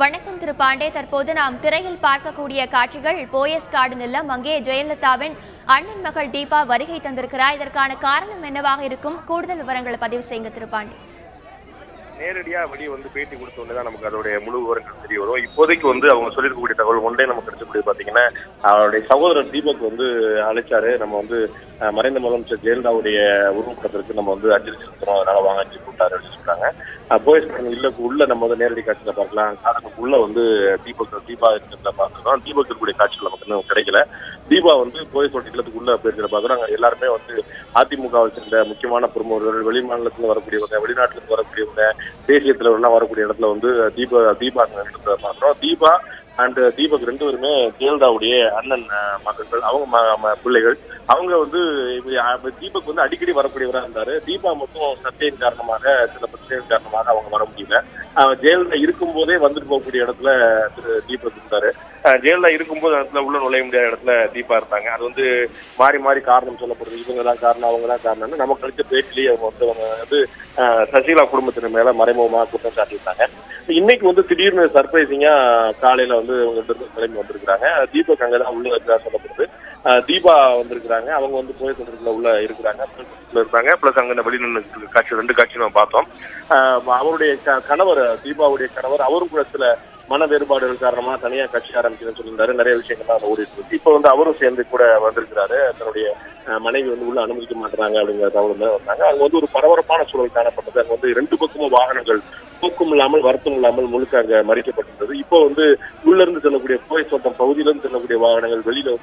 வணக்கம் திரு பாண்டே. தற்போது நாம் திரையில் பார்க்கக்கூடிய காட்சிகள் போயஸ் கார்டன் இல்லம். அங்கே ஜெயலலிதாவின் அண்ணன் மகள் தீபா வருகை தந்திருக்கிறார். இதற்கான காரணம் என்னவாக இருக்கும்? கூடுதல் விவரங்களை பதிவு செய்யுங்க திரு பாண்டே. நேரடியா வெளியே பேட்டி கொடுத்தோன்னே நமக்கு அதோடைய முழு விவரங்கள் தெரிய வரும். இப்போதைக்கு அவங்க சொல்லியிருக்கக்கூடிய தகவல் ஒன்றே நமக்கு கிடைச்சக்கூடிய பாத்தீங்கன்னா, அவருடைய சகோதரர் தீபக் அழைச்சாரு. நம்ம மறைந்த முதலமைச்சர் ஜெயலலிதாவுடைய உருவப்படத்திற்கு நம்ம அஞ்சலி செலுத்தணும், அதனால வாங்க அஞ்சலி கூட்டாரு அப்படின்னு சொல்றாங்க. போயஸ் இல்லக்கு உள்ள நம்ம நேரடி காட்சியில பார்க்கலாம். உள்ள தீபா இருக்கிறத பார்க்கணும். தீபக் இருக்கக்கூடிய காட்சிகள் நமக்கு இன்னும் கிடைக்கல. தீபா போயஸ் இல்லத்துக்கு உள்ள இருக்கிற பாக்குறோம். எல்லாருமே அதிமுகவை சேர்ந்த முக்கியமான பிரமுகர்கள், வெளிமாநிலத்துல வரக்கூடியவங்க, வெளிநாட்டுல வரக்கூடியவங்க, தேசிய தலைவர்கள்லாம் வரக்கூடிய இடத்துல தீபா பாக்குறோம். தீபா அண்ட் தீபக் ரெண்டு பேருமே ஜெயலலிதாவுடைய அண்ணன் மகன்கள், அவங்க பிள்ளைகள். அவங்க தீபக் அடிக்கடி வரக்கூடியவராக இருந்தாரு. தீபா மட்டும் சர்ச்சையின் காரணமாக, சில பிரச்சனையின் காரணமாக அவங்க வர முடியல. ஜெயலலிதா இருக்கும் போதே வந்துட்டு போகக்கூடிய இடத்துல திரு தீபக் இருந்தாரு. ஜெயலலிதா இருக்கும்போது இடத்துல உள்ள நுழைய முடியாத இடத்துல தீபா இருந்தாங்க. அது மாறி மாறி காரணம் சொல்லப்படுது. இவங்க தான் காரணம், அவங்க தான் காரணம்னு நமக்கு கிடைச்ச பேட்டிலேயே அவங்க சசிகலா குடும்பத்தினர் மேல மறைமுகமாக குற்றம் சாட்டியிருந்தாங்க. இன்னைக்கு திடீர்னு சர்ப்ரைசிங்கா காலையில கிளம்பி வந்திருக்கிறாங்க. தீபக் அங்கதான் உள்ள இருக்கிறா சொல்லப்படுது. தீபா வந்திருக்கிறாங்க. அவங்க போய் சொல்றதுல உள்ள இருக்கிறாங்க. பிளஸ் அங்க வெளிநின்று காட்சி, ரெண்டு காட்சி நம்ம பார்த்தோம். அவருடைய கணவர், தீபாவுடைய கணவர், அவரும் கூட சில மன வேறுபாடுகள் காரணமா தனியா கட்சி ஆரம்பிக்கணும்னு சொல்லியிருந்தாரு. நிறைய விஷயங்கள்லாம் ஓடிட்டு இருக்கு. இப்போ அவரும் சேர்ந்து கூட வந்திருக்கிறாரு. தன்னுடைய மனைவி உள்ள அனுமதிக்க மாட்டாங்க அப்படிங்கிற தகவல் வந்தாங்க. அங்க ஒரு பரபரப்பான சூழல் காணப்பட்டது. அங்க ரெண்டு பக்கமும் வாகனங்கள் தூக்கம் இல்லாமல் வருத்தம் இல்லாமல் முழுக்க அங்க மறிக்கப்பட்டிருந்தது. இப்போ உள்ள இருந்து செல்லக்கூடிய போய் தோட்டம் பகுதியில இருந்து செல்லக்கூடிய வாகனங்கள், வெளியில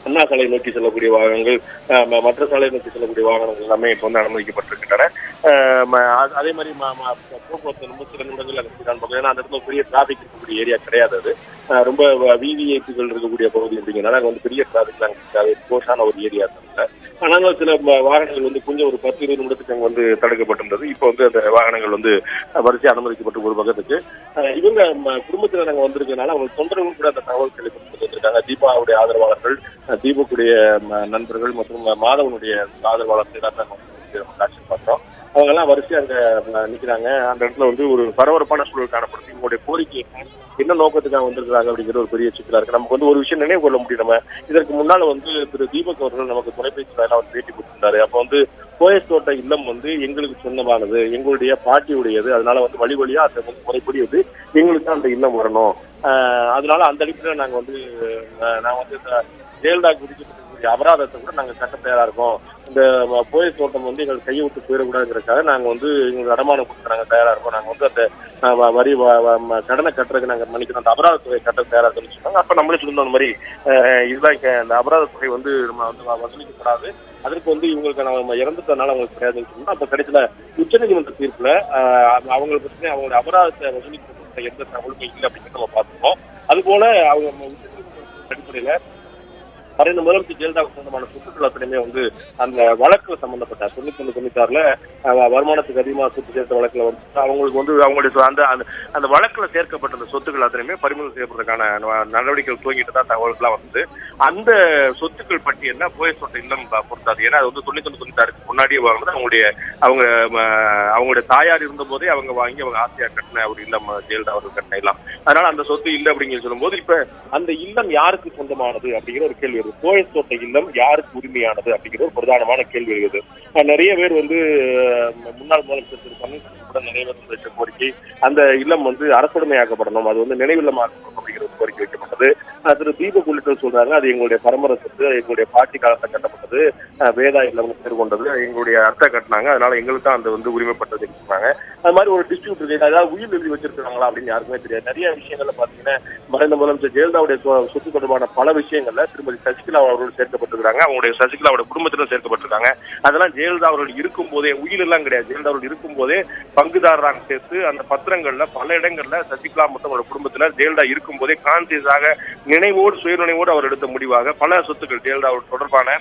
அண்ணா சாலை நோக்கி செல்லக்கூடிய வாகனங்கள், மற்ற சாலை நோக்கி செல்லக்கூடிய வாகனங்கள் எல்லாமே இப்போ அனுமதிக்கப்பட்டிருக்கின்றன. அதே மாதிரி போக்குவரத்து ரொம்ப சில நிமிடங்கள் அனுப்பிட்டாங்க. ஏன்னா அந்த இடத்துல பெரிய டிராபிக் இருக்கக்கூடிய ஏரியா கிடையாது. அது ரொம்ப விவிஐபிகள் இருக்கக்கூடிய பகுதி அப்படிங்கிறனால அங்கே பெரிய டிராபிக் இருக்காது. கோஷான ஒரு ஏரியா இருந்ததுல. ஆனாலும் சில வாகனங்கள் கொஞ்சம் ஒரு 10-20 நிமிடத்துக்கு அங்கே தடுக்கப்பட்டிருந்தது. இப்போ அந்த வாகனங்கள் வரிசை அனுமதிக்கப்பட்டு ஒரு பக்கத்துக்கு இவங்க குடும்பத்தினர் அங்கே வந்திருக்கனால அவங்க தொண்டர்கள் கூட அந்த தகவல் கேள்விப்பட்டிருக்காங்க. தீபாவுடைய ஆதரவாளர்கள், தீபக்குடைய நண்பர்கள் மற்றும் மாதவனுடைய ஆதரவாளர்கள் தான் காட்சி பார்த்தோம். அவங்க எல்லாம் வரிசை அங்க நிக்கிறாங்க. அந்த இடத்துல ஒரு பரபரப்பான சூழல் காணப்படுது. இவங்களுடைய கோரிக்கை என்ன நோக்கத்துக்காக வந்திருக்கிறாங்க அப்படிங்கிற ஒரு பெரிய சிக்கலா இருக்கு. நமக்கு ஒரு விஷயம் நினைவு கொள்ள முடியும். நம்ம இதற்கு முன்னால திரு தீபக் அவர்கள் நமக்கு தொலைபேசி அவர் பேட்டி கொடுத்திருந்தாரு. அப்ப போயஸ் தோட்ட இல்லம் எங்களுக்கு சொந்தமானது, எங்களுடைய பாட்டியுடையது. அதனால வழி வழியா அந்த முறைப்படி எங்களுக்கு தான் அந்த இல்லம் வரணும். அதனால அந்த அடிப்படையில் நாங்க நான் ஜெயலலிதா விதிக்கப்பட்டிருக்கக்கூடிய அபராதத்தை கூட நாங்க கட்ட தயாரா இருக்கோம். இந்த போயஸ் தோட்டம் எங்களுக்கு கையை விட்டு போயிடக்கூடாதுங்கிறதுக்காக நாங்க எங்களுக்கு அடமானம் கொடுக்க நாங்க தயாரா இருக்கோம். நாங்க அந்த வரி கடனை கட்டுறதுக்கு நாங்க மன்னிக்கிறோம், அந்த அபராத தொகை கட்ட தயாரா இருக்குன்னு சொன்னாங்க. அப்ப நம்மளே சொல்லியிருந்தோம் அந்த மாதிரி இதுதான் அந்த அபராத தொகை நம்ம வசூலிக்கப்படாது, அதற்கு இவங்களுக்கு நம்ம இறந்துட்டனால அவங்களுக்கு கிடையாதுன்னு சொன்னோம். அப்ப கடைசியில உச்சநீதிமன்ற தீர்ப்புல அவங்களை பற்றி அவங்களுடைய அபராதத்தை வசூலிக்க எந்த தகவலுமே இல்லை அப்படின்னு நம்ம பார்த்துருக்கோம். அது போல அவங்க அடிப்படையில மறைந்த முதலமைச்சர் ஜெயலலிதாவுக்கு சொந்தமான சொத்துக்கள் அத்தனையுமே அந்த வழக்குல சம்பந்தப்பட்ட 91-96 வருமானத்துக்கு அதிகமாக சொத்து சேர்த்த வழக்குல அவங்களுக்கு அவங்களுடைய அந்த வழக்குல சேர்க்கப்பட்ட சொத்துக்கள் அத்தனையுமே பறிமுதல் செய்யப்படுறதுக்கான நடவடிக்கைகள் துவங்கிட்டு தான் தகவல்கள்லாம் அந்த சொத்துக்கள் பட்டியல்ல போயஸ் தோட்ட இல்லம் பொறுத்தாது. ஏன்னா அது 91-96 முன்னாடியே வாங்கினது. அவங்களுடைய தாயார் இருந்த போதே அவங்க வாங்கி அவங்க ஆசையா கட்டின ஒரு இல்லம் ஜெயலலிதா அவர்கள் கட்டின இல்லம். அதனால அந்த சொத்து இல்லை அப்படிங்கிற சொல்லும் போது இப்ப அந்த இல்லம் யாருக்கு சொந்தமானது அப்படிங்கிற ஒரு கேள்வி. போயஸ் தோட்ட இல்லம் யாருக்கு உரிமையானது அப்படிங்கிற ஒரு பிரதானமான கேள்வி இருக்குது. நிறைய பேர் முன்னாள் முதலமைச்சர் திரு பன்னீர்செல்வம் கூட நிறைய பேர் வைத்த கோரிக்கை அந்த இல்லம் அரசுடைமையாக்கப்படணும், அது நினைவில்லமாக்கப்படணும் அப்படிங்கிற ஒரு கோரிக்கை வைக்கப்பட்டது. திரு தீபக் உள்ளிட்ட சொல்றாங்க அது எங்களுடைய பரம்பரை சொத்து, எங்களுடைய பாட்டி காலத்தை கட்டப்பட்டது, வேதா இல்லம் பேர் கொண்டது, எங்களுடைய அத்தை கட்டினாங்க, அதனால எங்களுக்கு தான் அந்த உரிமைப்பட்டது சொன்னாங்க. அது மாதிரி ஒரு டிஸ்ட்ரிபியூட் இருக்கு. அதாவது உயிர் எழுதி வச்சிருக்காங்களா அப்படின்னு யாருக்குமே தெரியாது. நிறைய விஷயங்கள்ல பாத்தீங்கன்னா மறைந்த முதலமைச்சர் ஜெயலலிதாவுடைய சொத்து தொடர்பான பல விஷயங்கள்ல திருமதி சசிகலா அவர்கள் சேர்க்கப்பட்டிருக்காங்க. அவங்களுடைய சசிகலாவோட குடும்பத்திலும் சேர்க்கப்பட்டிருக்காங்க. அதெல்லாம் ஜெயலலிதா அவர்கள் இருக்கும் போதே, உயிர் எல்லாம் கிடையாது, ஜெயலலிதா அவர்கள் இருக்கும் போதே பங்குதாரராக சேர்த்து அந்த பத்திரங்கள்ல பல இடங்கள்ல சசிகலா மற்றும் அவரோட குடும்பத்தினர் ஜெயலலிதா இருக்கும் போதே கான்சியஸாக நினைவோடு சுய நினைவோடு அவர் எடுத்த முடிவாக பல சொத்துக்கள் ஜெயலலிதா தொடர்பான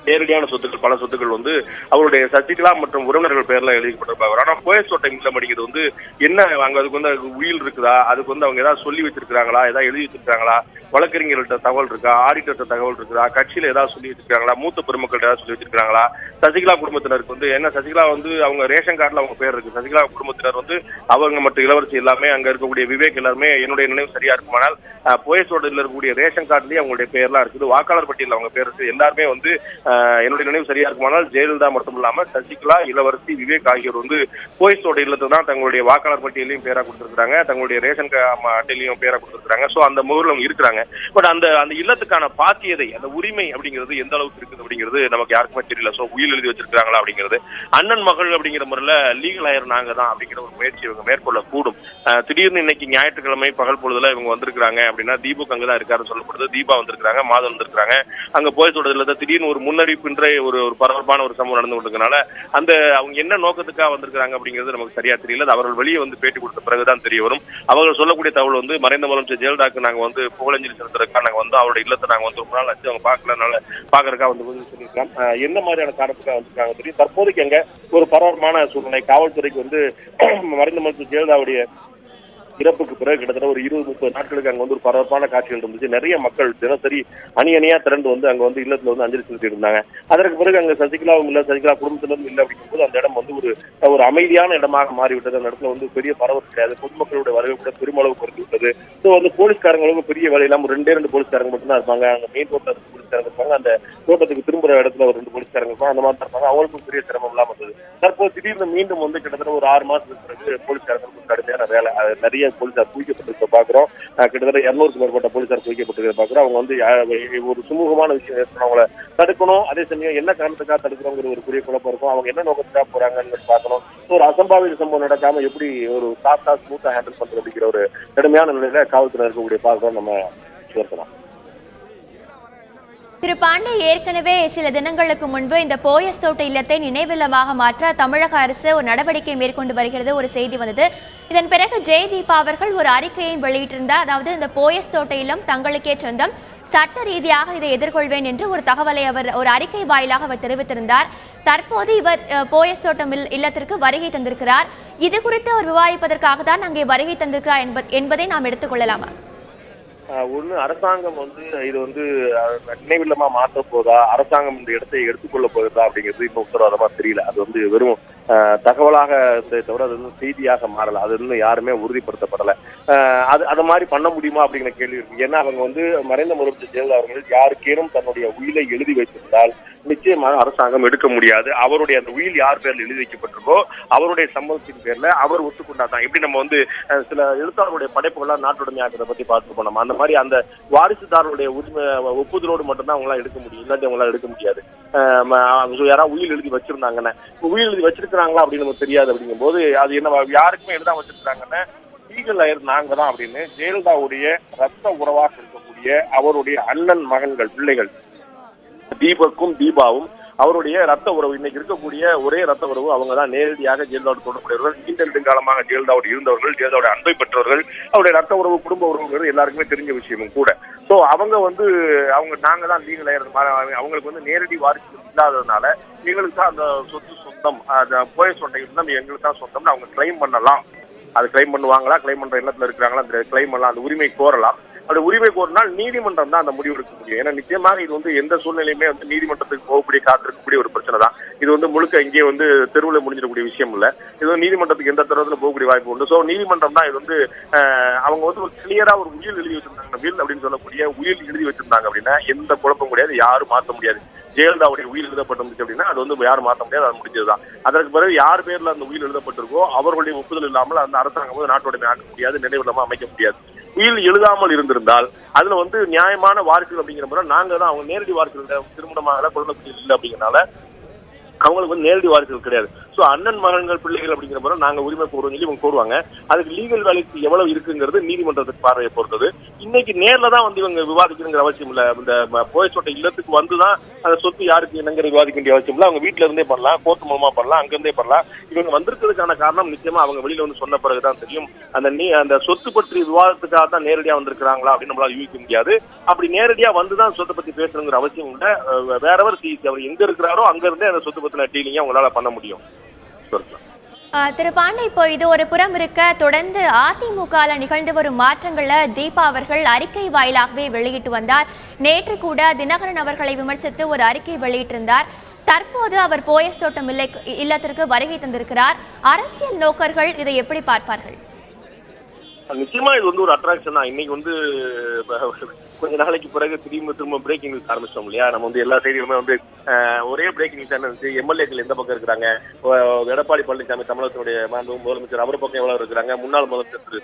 நேரடியான சொத்துக்கள் பல சொத்துக்கள் வந்து அவருடைய சசிகலா மற்றும் உறவினர்கள் பேர்ல எழுதிக்கப்பட்டிருப்பாங்க. ஆனா போயஸ் தோட்டம் இல்லம் அப்படிங்கிறது வந்து என்ன அங்க அதுக்கு வந்து உயில் இருக்குதா, அதுக்கு வந்து அவங்க ஏதாவது சொல்லி வச்சிருக்காங்களா, ஏதாவது எழுதி வச்சிருக்காங்களா, வழக்கறிஞர்கள்ட்ட தகவல் இருக்கா, ஆடிட்டர்கிட்ட தகவல் இருக்குதா, கட்சியில ஏதாவது சொல்லி வச்சிருக்காங்களா, மூத்த பெருமக்கள் ஏதாவது சொல்லி வச்சிருக்காங்களா, சசிகலா குடும்பத்தினருக்கு வந்து என்ன சசிகலா வந்து அவங்க ரேஷன் கார்டுல அவங்க பேர் இருக்கு, சசிகலா குடும்பத்தினர் வந்து அவங்க மற்றும் இளவரசி எல்லாமே அங்க இருக்கக்கூடிய விவேக் எல்லாருமே என்னுடைய நினைவு சரியா இருக்குமானால் போயஸ் தோட்டத்தில் இருக்கக்கூடிய ரேஷன் கார்டுலயே அவங்களுடைய பேர்லாம் இருக்குது, வாக்காளர் பட்டியலில் அவங்க பேர் இருக்கு, எல்லாருமே வந்து என்னுடைய நினைவு சரியா இருக்குமானால் ஜெயலலிதா மட்டும் இல்லாம சசிகலா, இளவரசி, விவேக் ஆகியோர் வந்து போயஸ் தோட்ட இல்லத்தை தான் தங்களுடைய வாக்காளர் பட்டியலையும் பேரா கொடுத்திருக்காங்க, தங்களுடைய ரேஷன் அட்டையிலையும் பேரா கொடுத்திருக்காங்க. சோ அந்த முகர்ல அவங்க இருக்கிறாங்க. பட் அந்த இல்லத்துக்கான பாத்தியதை, அந்த உரிமை அப்படிங்கிறது எந்த அளவுக்கு இருக்குது அப்படிங்கிறது நமக்கு யாருக்குமே தெரியல. சோ உயில் எழுதி வச்சிருக்காங்களா அப்படிங்கிறது அண்ணன் மகள் அப்படிங்கிற முறையில லீகல் ஹையர் நாங்க தான் அப்படிங்கிற ஒரு முயற்சி இவங்க மேற்கொள்ள கூடும். திடீர்னு இன்னைக்கு ஞாயிற்றுக்கிழமை பகல் பொழுதுல இவங்க வந்திருக்காங்க அப்படின்னா தீபக் அங்கதான் இருக்காருன்னு சொல்லப்படுது. தீபா வந்திருக்காங்க, மாதம் வந்திருக்காங்க. அங்க போய் சொல்றதுல திடீர்னு ஒரு முன்னறிவிப்பின்ற ஒரு பரபரப்பான ஒரு சம்பவம் நடந்து கொண்டிருக்கனால அந்த அவங்க என்ன நோக்கத்துக்காக வந்திருக்காங்க அப்படிங்கிறது நமக்கு சரியா தெரியல. அவர்கள் வெளியே வந்து பேட்டி கொடுத்த பிறகுதான் தெரிய வரும். அவர்கள் சொல்லக்கூடிய தகவல் வந்து மறைந்த முதலமைச்சர் ஜெயலலிதாவுக்கு நாங்க வந்து புகழஞ்சலி செலுத்துறதுக்காக நாங்க வந்து அவருடைய இல்லத்தை நாங்க வந்து ரொம்ப நாள் ஆச்சு அவங்க பார்க்கலனால பாக்குறதுக்காக வந்து சொல்லியிருக்கலாம். என்ன மாதிரியான காரணத்துக்காக வந்திருக்காங்க தெரியும். தற்போதைக்கு அங்க ஒரு பரபரப்பான சூழ்நிலை. காவல்துறைக்கு வந்து மறைந்த முதலமைச்சர் ஜெயலலிதாவுடைய இறப்புக்கு பிறகு கிட்டத்தட்ட ஒரு 20-30 நாட்களுக்கு அங்க வந்து ஒரு பரபரப்பான காட்சிகள் இருந்துச்சு. நிறைய மக்கள் தினசரி அணியணியா திரண்டு வந்து அங்க வந்து இல்லத்துல வந்து அஞ்சலி செலுத்தி இருந்தாங்க. அதற்கு பிறகு அங்க சசிகலாவும் இல்ல, சசிகலா குடும்பத்தினரும் இல்லை அப்படிங்கும்போது அந்த இடம் வந்து ஒரு அமைதியான இடமாக மாறிவிட்டது. அந்த இடத்துல வந்து பெரிய பரபரப்பு கிடையாது. பொதுமக்களுடைய வருகை கூட பெருமளவு குறைந்து விட்டது. ஸோ வந்து போலீஸ்காரங்களுக்கு பெரிய வேலையெல்லாம் 2 போலீஸ்காரங்க மட்டும் தான் இருப்பாங்க. அங்க மெயின் ரோட்ல போலீஸ்காரங்க இருப்பாங்க, அந்த தோட்டத்துக்கு திரும்புற இடத்துல ஒரு 2 போலீஸ்காரங்க இருப்பாங்க. அந்த மாதிரி இருப்பாங்க. அவங்களுக்கும் பெரிய சிரமம் இல்லாம இருந்தது. தற்போது திடீர்னு மீண்டும் வந்து கிட்டத்தட்ட ஒரு 6 மாசத்துக்கு பிறகு போலீஸ்காரங்களுக்கு கடுமையான வேலை. நிறைய போலீசார் குவிக்கப்பட்டிருக்க பாக்குறோம். கிட்டத்தட்ட 200க்கும் மேற்பட்ட போலீசார் குவிக்கப்பட்டிருக்க பாக்குறோம். அவங்க வந்து ஒரு சுமூகமான விஷயம் அவங்களை தடுக்கணும். அதே சமயம் என்ன காரணத்துக்காக தடுக்கிறோங்கிற ஒரு பெரிய குழப்பம் இருக்கும். அவங்க என்ன நோக்கத்துக்காக போறாங்கன்னு பார்க்கணும். ஒரு அசம்பாவித சம்பவம் நடக்காம எப்படி ஒரு சாஃப்டா ஸ்மூத்தா ஹேண்டில் பண்றது அப்படிங்கிற ஒரு கடுமையான நிலையில காவல்துறை இருக்கக்கூடிய பார்க்கிறோம் நம்ம சேர்க்கலாம். திரு பாண்டே, ஏற்கனவே சில தினங்களுக்கு முன்பு இந்த போயஸ் தோட்ட இல்லத்தை நினைவில்லமாக மாற்ற தமிழக அரசு ஒரு நடவடிக்கை மேற்கொண்டு வருகிறது ஒரு செய்தி வந்தது. இதன் பிறகு ஜெயதீபா அவர்கள் ஒரு அறிக்கையை வெளியிட்டிருந்தார். அதாவது இந்த போயஸ் தோட்ட இல்லம் தங்களுக்கே சொந்தம், சட்ட ரீதியாக இதை எதிர்கொள்வேன் என்று ஒரு தகவலை அவர் ஒரு அறிக்கை வாயிலாக அவர் தெரிவித்திருந்தார். தற்போது இவர் போயஸ் தோட்டம் இல்லத்திற்கு வருகை தந்திருக்கிறார். இது குறித்து அவர் விவாதிப்பதற்காக தான் அங்கே வருகை தந்திருக்கிறார் என்பதை நாம் எடுத்துக்கொள்ளலாமா? ஒண்ணு, அரசாங்கம் வந்து இது வந்து நினைவில்லமா மாற்ற போதா, அரசாங்கம் இந்த இடத்தை எடுத்துக்கொள்ள போகுதா அப்படிங்கிறது இன்னும் உத்தரவாதமா தெரியல. அது வந்து வெறும் தகவலாக தவிர அது வந்து செய்தியாக மாறல. அது இன்னும் யாருமே உறுதிப்படுத்தப்படலை. அது மாதிரி பண்ண முடியுமா அப்படிங்கிற கேள்வி இருக்கு. ஏன்னா அவங்க வந்து மறைந்த முதலமைச்சர் ஜெயலலிதா அவர்கள் யாருக்கேனும் தன்னுடைய உயிரை எழுதி வைத்திருந்தால் நிச்சயமாக அரசாங்கம் எடுக்க முடியாது. அவருடைய அந்த உயில் யார் பேர்ல எழுதி வைக்கப்பட்டிருக்கோ அவருடைய சம்பவத்தின் பேர்ல அவர் ஒத்துக்கொண்டாதான். எப்படி நம்ம வந்து சில எழுத்தாளருடைய படைப்புகள்லாம் நாட்டுடைமை ஆக்கிறத பத்தி பார்த்து போனோம். அந்த மாதிரி அந்த வாரிசுதாரருடைய உரிமை ஒப்புதலோடு மட்டும்தான் அவங்களாம் எடுக்க முடியும், இல்லாட்டி அவங்களாம் எடுக்க முடியாது. யாராவது உயில் எழுதி வச்சிருந்தாங்கன்னா, உயில் எழுதி வச்சிருக்கிறாங்களா அப்படின்னு நமக்கு தெரியாது. அப்படிங்கும் போது அது என்ன யாருக்குமே எழுதான் வச்சிருக்காங்கன்னா லீகல் ஹையர் நாங்க தான் அப்படின்னு ஜெயலலிதாவுடைய ரத்த உறவாக இருக்கக்கூடிய அவருடைய அண்ணன் மகன்கள் பிள்ளைகள் தீபக்கும் தீபாவும் அவருடைய ரத்த உறவு, இன்னைக்கு இருக்கக்கூடிய ஒரே ரத்த உறவு அவங்க தான். நேரடியாக ஜெயலலிதாவோடு தொடர்புடையவர்கள், நீண்ட நெடுங்காலமாக ஜெயலலிதாவோடு இருந்தவர்கள், ஜெயலலிதாவுடைய அன்பை பெற்றவர்கள், அவருடைய ரத்த உறவு குடும்ப உறவுங்கிறது எல்லாருக்குமே தெரிஞ்ச விஷயமும் கூட. சோ அவங்க வந்து நாங்க தான் லீகல் ஹையர், அவங்களுக்கு வந்து நேரடி வாரிசு இல்லாததுனால எங்களுக்கு தான் அந்த சொத்து சொந்தம், போயஸ் தோட்ட இல்லம் எங்களுக்கு தான் சொந்தம்னு அவங்க கிளைம் பண்ணலாம். அது கிளைம் பண்ணுவாங்களா, கிளைம் பண்ற எண்ணத்துல இருக்கிறாங்களா, அந்த கிளைம் பண்ணலாம், அந்த உரிமை கோரலாம். அந்த உரிமை கோரினால் நீதிமன்றம் தான் அந்த முடிவு எடுக்க முடியும். ஏன்னா நிச்சயமாக இது வந்து எந்த சூழ்நிலையுமே வந்து நீதிமன்றத்துக்கு போகக்கூடிய காத்திருக்கக்கூடிய ஒரு பிரச்சனை தான். இது வந்து முழுக்க இங்கே வந்து தெருவில் முடிஞ்சிடக்கூடிய விஷயம் இல்ல. இது வந்து நீதிமன்றத்துக்கு எந்த தருவத்தில் போகக்கூடிய வாய்ப்பு உண்டு. சோ நீதிமன்றம் தான் இது வந்து அவங்க வந்து ஒரு கிளியரா ஒரு உயில் எழுதி வச்சிருந்தாங்க, வில் அப்படின்னு சொல்லக்கூடிய உயில் எழுதி வச்சிருந்தாங்க அப்படின்னா எந்த குழப்பம் கிடையாது, யாரும் மாற்ற முடியாது. ஜெயலலிதாவுடைய உயிர் எழுதப்பட்டிருந்துச்சு அப்படின்னா அது வந்து யாரும் மாற்ற முடியாது, அது முடிஞ்சதுதான். அதற்கு பிறகு யார் பேர்ல அந்த உயிர் எழுதப்பட்டிருக்கோ அவர்களுடைய ஒப்புதல் இல்லாமல் அந்த அரசாங்கம் வந்து நாட்டுடைமை ஆக்க முடியாது, நினைவில்லமா அமைக்க முடியாது. உயில் எழுதாமல் இருந்திருந்தால் அதுல வந்து நியாயமான வாரிசுகள் அப்படிங்கிற முறை நாங்க தான், அவங்க நேரடி வாரிசுகள் திருமணமாக குழந்தை இல்லை அப்படிங்கிறனால அவங்களுக்கு வந்து நேரடி வாரிசுகள் கிடையாது. சோ அண்ணன் மகன்கள் பிள்ளைகள் அப்படிங்கிற மாதிரி நாங்க உரிமை கோருவோம் சொல்லி இவங்க கோருவாங்க. அதுக்கு லீகல் வேலைக்கு எவ்வளவு இருக்குங்கிறது நீதிமன்றத்துக்கு பார்வையை பொறுத்தது. இன்னைக்கு நேர்ல தான் வந்து இவங்க விவாதிக்கணுங்கிற அவசியம் இல்ல. இந்த போயஸோட இல்லத்துக்கு வந்துதான் அந்த சொத்து யாருக்கு என்னங்கிற விவாதிக்க வேண்டிய அவசியம் இல்ல. அவங்க வீட்டுல இருந்தே பண்ணலாம், கோர்ட் மூலமா பண்ணலாம், அங்க இருந்தே பண்ணலாம். இவங்க வந்திருக்கிறதுக்கான காரணம் நிச்சயமா அவங்க வெளியில வந்து சொன்ன பிறகுதான் தெரியும். அந்த சொத்து பற்றி விவாதத்துக்காக தான் நேரடியா வந்திருக்கிறாங்களா அப்படின்னு நம்மளால யூகிக்க முடியாது. அப்படி நேரடியா வந்துதான் சொத்தை பத்தி பேசணுங்கிற அவசியம் இல்ல. வேறவர் அவர் எங்க இருக்கிறாரோ அங்க இருந்தே அந்த சொத்து பத்தின டீலிங்க அவங்களால பண்ண முடியும். திரு பாண்டே, இப்போ இது ஒரு புறம் இருக்க, தொடர்ந்து அதிமுக நிகழ்ந்து வரும் மாற்றங்களை தீபா அவர்கள் அறிக்கை வாயிலாகவே வெளியிட்டு வந்தார். நேற்று கூட தினகரன் அவர்களை விமர்சித்து ஒரு அறிக்கை வெளியிட்டிருந்தார். தற்போது அவர் போயஸ் தோட்டம் இல்லத்திற்கு வருகை தந்திருக்கிறார். அரசியல் நோக்கர்கள் இதை எப்படி பார்ப்பார்கள்? நிச்சயமா இது வந்து ஒரு அட்ராக்ஷன் தான். இன்னைக்கு வந்து கொஞ்ச நாளைக்கு பிறகு திரும்ப பிரேக்கிங் நியூஸ் ஆரம்பிச்சோம் இல்லையா? நம்ம வந்து எல்லா செய்திகளுமே வந்து ஒரே பிரேக்கிங் நியூஸ் இருந்துச்சு. எம்எல்ஏக்கள் எந்த பக்கம் இருக்கிறாங்க, எடப்பாடி பழனிசாமி தமிழகத்தினுடைய முதலமைச்சர் அவர் பக்கம் எவ்வளவு இருக்கிறாங்க, முன்னாள் முதலமைச்சர் திரு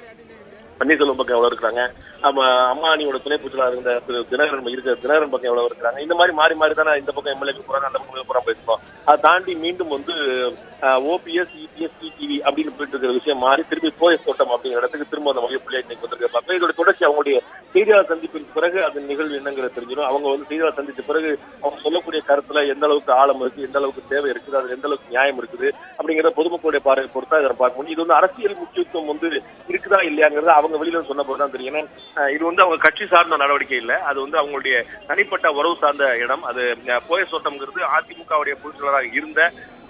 பன்னீர்செல்வம் பக்கம் எவ்வளவு இருக்காங்க, அம்மா அணியோட துணை பூச்சலாக இருந்த திரு தினகரன் பக்கம் எவ்வளவு இருக்கிறாங்க. இந்த மாதிரி மாறி மாறி தானே இந்த பக்கம் எம்எல்ஏக்கு போறாங்க, அந்த பக்கம் போறாங்க பேசுவோம். அதை தாண்டி மீண்டும் வந்து ஓபிஎஸ், இபிஎஸ், டிவி அப்படின்னு போயிட்டு இருக்கிற விஷயம் மாறி திருப்பி போயஸ் தோட்டம் அப்படிங்கிற இடத்துக்கு திரும்ப அந்த வகை பிள்ளையை இன்னைக்கு வந்திருக்காங்க. இதோட தொடர்ச்சி அவங்களுடைய செய்தியாளர் சந்திப்பின் பிறகு அது நிகழ்வு என்னங்கிறது தெரிஞ்சிடும். அவங்க வந்து செய்தியாளர் சந்தித்த பிறகு அவங்க சொல்லக்கூடிய கருத்துல எந்த அளவுக்கு ஆழம் இருக்கு, எந்த அளவுக்கு தேவை இருக்குது, அது எந்த அளவுக்கு நியாயம் இருக்குது அப்படிங்கிறத பொதுமக்களுடைய பார்வையை பொறுத்தா இதை பார்க்க முடியும். இது வந்து அரசியல் முக்கியத்துவம் வந்து இருக்குதா இல்லையாங்கிறது அவங்க வெளியில சொன்ன போதுதான் தெரியும். ஏன்னா இது வந்து அவங்க கட்சி சார்ந்த நடவடிக்கை இல்லை, அது வந்து அவங்களுடைய தனிப்பட்ட உறவு சார்ந்த இடம். அது போயஸ் தோட்டம்ங்கிறது அதிமுகவுடைய பொதுச்செயலாளராக இருந்த,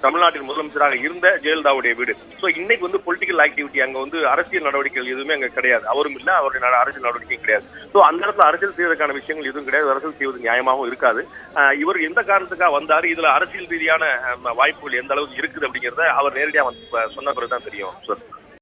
தமிழ்நாட்டின் முதலமைச்சராக இருந்த ஜெயலலிதாவுடைய வீடு. சோ இன்னைக்கு வந்து பொலிட்டிக்கல் ஆக்டிவிட்டி அங்க வந்து அரசியல் நடவடிக்கைகள் எதுவுமே அங்க கிடையாது. அவரும் இல்ல, அவருடைய அரசியல் நடவடிக்கையும் கிடையாது. சோ அந்த இடத்துல அரசியல் செய்வதற்கான விஷயங்கள் எதுவும் கிடையாது. அரசியல் செய்வது நியாயமாகவும் இருக்காது. இவர் எந்த காரணத்துக்காக வந்தாரு, இதுல அரசியல் ரீதியான வாய்ப்புகள் எந்த அளவுக்கு இருக்குது அப்படிங்கறத அவர் நேரடியா சொன்ன பிறகுதான் தெரியும்.